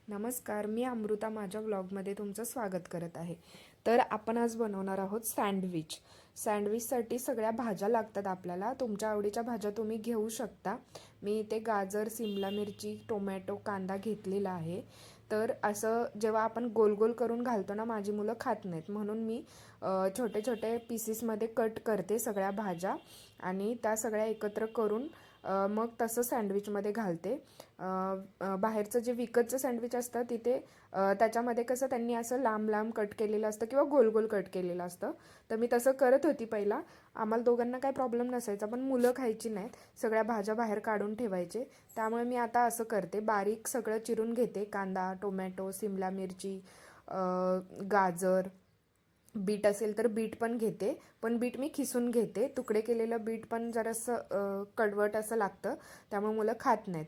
नमस्कार, मी अमृता माझ्या व्लॉगमध्ये तुमचं स्वागत करत आहे. तर आपण आज बनवणार आहोत सँडविच. सँडविचसाठी सगळ्या भाज्या लागतात आपल्याला. तुमच्या आवडीच्या भाज्या तुम्ही घेऊ शकता. मी इथे गाजर, सिमला मिरची, टोमॅटो, कांदा घेतलेला आहे. तर असं जेव्हा आपण गोल गोल करून घालतो ना, माझी मुलं खात नाहीत म्हणून मी छोटे छोटे पीसेसमध्ये कट करते सगळ्या भाज्या आणि त्या सगळ्या एकत्र करून मग तसं सँडविचमध्ये घालते. बाहेरचं जे विकतचं सँडविच असतं तिथे त्याच्यामध्ये कसं त्यांनी असं लांब लांब कट केलेलं असतं किंवा गोल गोल कट केलेलं असतं. तर मी तसं करत होती पहिला. आम्हाला दोघांना काही प्रॉब्लेम नसायचा, पण मुलं खायची नाहीत, सगळ्या भाज्या बाहेर काढून ठेवायचे. त्यामुळे मी आता असं करते, बारीक सगळं चिरून घेते. कांदा, टोमॅटो, सिमला मिरची, गाजर, बीट असेल तर बीट पण घेते, पण बीट मी खिसून घेते. तुकडे केलेलं बीट पण जरासं कडवट असं लागतं, त्यामुळे मुलं खात नाहीत.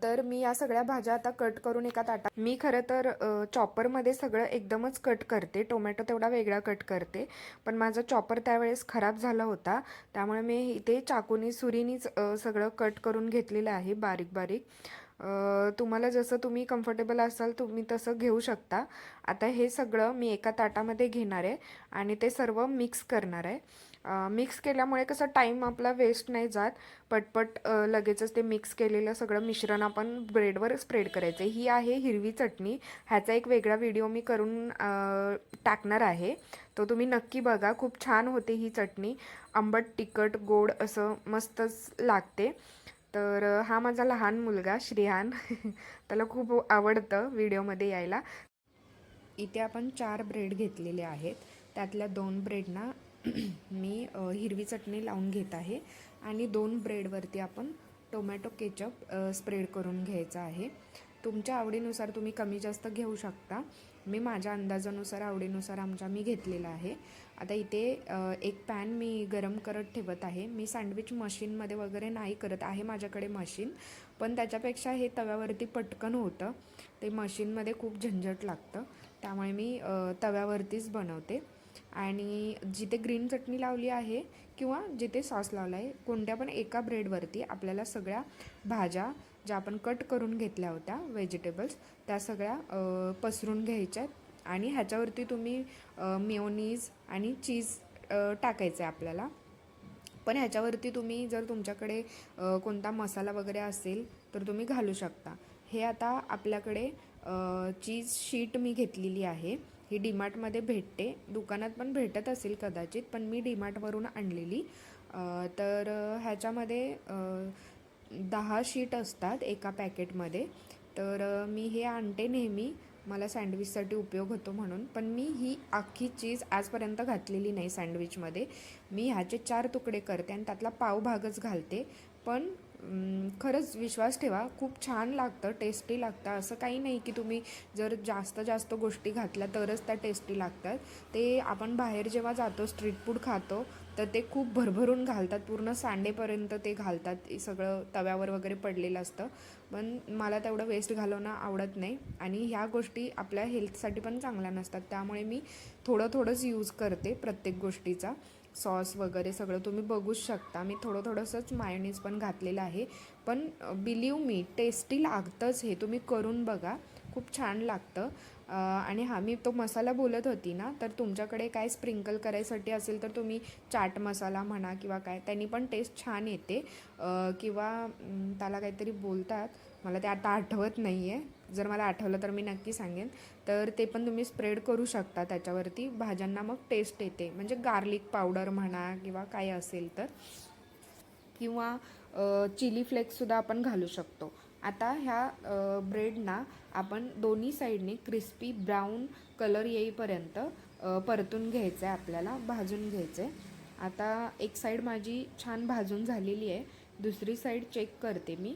तर मी या सगळ्या भाज्या आता कट करून एका ताटात मी खरं तर चॉपरमध्ये सगळं एकदमच कट करते. टोमॅटो तेवढा वेगळा कट करते, पण माझा चॉपर त्यावेळेस खराब झाला होता, त्यामुळे मी इथे चाकूनी सुरीनीच सगळं कट करून घेतलेलं आहे बारीक बारीक. तुम्हाला जसं तुम्ही कम्फर्टेबल असाल तुम्ही तसं घेऊ शकता. आता हे सगळं मी एका ताटामध्ये घेणार आहे आणि ते सर्व मिक्स करणार आहे. मिक्स केल्यामुळे कसं टाईम आपला वेस्ट नाही जात. पटपट लगेचच ते मिक्स केलेलं सगळं मिश्रण आपण ब्रेडवर स्प्रेड करायचं. ही आहे हिरवी चटणी. ह्याचा एक वेगळा व्हिडिओ मी करून टाकणार आहे, तो तुम्ही नक्की बघा. खूप छान होते ही चटणी. आंबट, तिखट, गोड असं मस्तच लागते. तर हा माझा लहान मुलगा श्रेयान त्याला खूप आवडतं व्हिडिओमध्ये यायला. इथे आपण 4 ब्रेड घेतलेले आहेत. त्यातल्या 2 ब्रेडना मी हिरवी चटणी लावून घेत आहे आणि 2 ब्रेडवरती आपण टोमॅटो केचप स्प्रेड करून घ्यायचा आहे. तुमच्या आवडीनुसार तुम्ही कमी जास्त घेऊ शकता. मी माझ्या अंदाजानुसार आवडीनुसार मी घेतलेला आहे. आता इथे एक पॅन मी गरम करत ठेवत आहे. मी सँडविच मशीनमध्ये वगैरे नाही करत आहे, माझ्याकडे मशीन, पण त्याच्यापेक्षा हे तव्यावरती पटकन होतं. ते मशीनमध्ये खूप झंझट लागतं, त्यामुळे मी तव्यावरतीच बनवते. आणि जिथे ग्रीन चटणी लावली आहे किंवा जिथे सॉस लावला आहे, कोणत्या पण एका ब्रेडवरती आपल्याला सगळ्या भाज्या ज्या आपण कट करून घेतल्या होत्या व्हेजिटेबल्स, त्या सगळ्या पसरून घ्यायच्यात आणि ह्याच्यावरती तुम्ही मेयोनीज आणि चीज टाकायचं आहे आपल्याला. पण ह्याच्यावरती तुम्ही जर तुमच्याकडे कोणता मसाला वगैरे असेल तर तुम्ही घालू शकता. हे आता आपल्याकडे चीज शीट मी घेतलेली आहे. ही डीमार्टमध्ये भेटते, दुकानात पण भेटत असेल कदाचित, पण मी डीमार्टवरून आणलेली. तर ह्याच्यामध्ये 10 शीट असतात एका पॅकेटमध्ये. तर मी हे आणते नेहमी, मला सँडविचसाठी उपयोग होतो म्हणून. पण मी ही अख्खी चीज आजपर्यंत घातलेली नाही सँडविचमध्ये. मी ह्याचे 4 तुकडे करते आणि त्यातला पावभागच घालते. पण खरंच विश्वास ठेवा, खूप छान लागतं, टेस्टी लागतं. असं काही नाही की तुम्ही जर जास्त जास्त गोष्टी घातल्या तरच त्या टेस्टी लागतात. ते आपण बाहेर जेव्हा जातो स्ट्रीट फूड खातो तर ते खूप भरभरून घालतात, पूर्ण सांडेपर्यंत ते घालतात, सगळं तव्यावर वगैरे पडलेलं असतं. पण मला तेवढं वेस्ट घालवणं आवडत नाही आणि ह्या गोष्टी आपल्या हेल्थसाठी पण चांगल्या नसतात. त्यामुळे मी थोडंच यूज करते प्रत्येक गोष्टीचा. सॉस वगैरे सगळं तुम्ही बघूच शकता. मी थोडंसंच मायोनीज पण घातलेलं आहे. पण बिलीव मी, टेस्टी लागतंच. हे तुम्ही करून बघा, खूप छान लागतं. आणि मी तो मसाला बोलत होती ना, तर तुमच्याकडे काय स्प्रिंकल करायसाठी असेल तर तुम्ही चाट मसाला म्हणा किंवा काय, त्यांनी पण टेस्ट छान येते. किंवा त्याला काहीतरी बोलतात, मला ते आता आठवत नाही आहे. जर मला आठवलं तर मी नक्की सांगेन. तर ते पण तुम्ही स्प्रेड करू शकता त्याच्यावरती, भाज्यांना मग टेस्ट येते. म्हणजे गार्लिक पावडर म्हणा किंवा काय असेल तर, किंवा चिली फ्लेक्ससुद्धा आपण घालू शकतो. आता ह्या ब्रेडना आपण दोन्ही साईडने क्रिस्पी ब्राऊन कलर येईपर्यंत परतून घ्यायचं आहे, आपल्याला भाजून घ्यायचं आहे. आता एक साईड माझी छान भाजून झालेली आहे, दुसरी साईड चेक करते मी.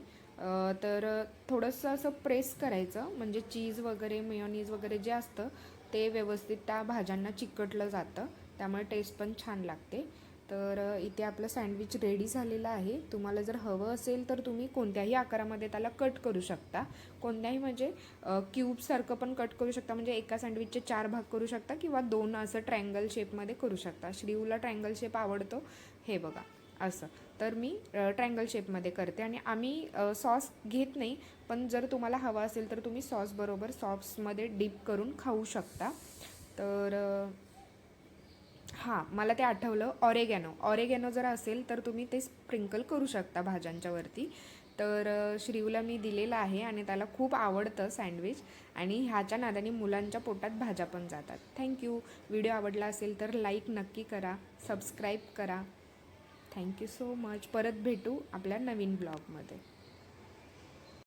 तर थोडंसं असं प्रेस करायचं, म्हणजे चीज वगैरे मेयोनीज वगैरे जे असतं ते व्यवस्थित त्या भाज्यांना चिकटलं जातं, त्यामुळे टेस्ट पण छान लागते. तर इथे आपलं सँडविच रेडी झालेलं आहे. तुम्हाला जर हवं असेल तर तुम्ही कोणत्याही आकारामध्ये त्याला कट करू शकता. कोणत्याही म्हणजे क्यूबसारखं पण कट करू शकता, म्हणजे एका सँडविचचे 4 भाग करू शकता किंवा 2 असं ट्रायंगल शेपमध्ये करू शकता. श्रीऊला ट्रायंगल शेप आवडतो, हे बघा असं. तर मी ट्रायंगल शेपमध्ये करते आणि आम्ही सॉस घेत नाही, पण जर तुम्हाला हवा असेल तर तुम्ही सॉसबरोबर सॉसमध्ये डिप करून खाऊ शकता. तर हां, मला ते आठवलं, ऑरेगॅनो जर असेल तर तुम्ही ते स्प्रिंकल करू शकता भाज्यांच्यावरती. तर श्रीवला मी दिलेलं आहे आणि त्याला खूप आवडतं सँडविच आणि ह्याच्या नादाने मुलांच्या पोटात भाज्या पण जातात. थँक्यू. व्हिडिओ आवडला असेल तर लाईक नक्की करा, सबस्क्राईब करा. Thank you so much. परत भेटू आपल्या नवीन ब्लॉगमध्ये.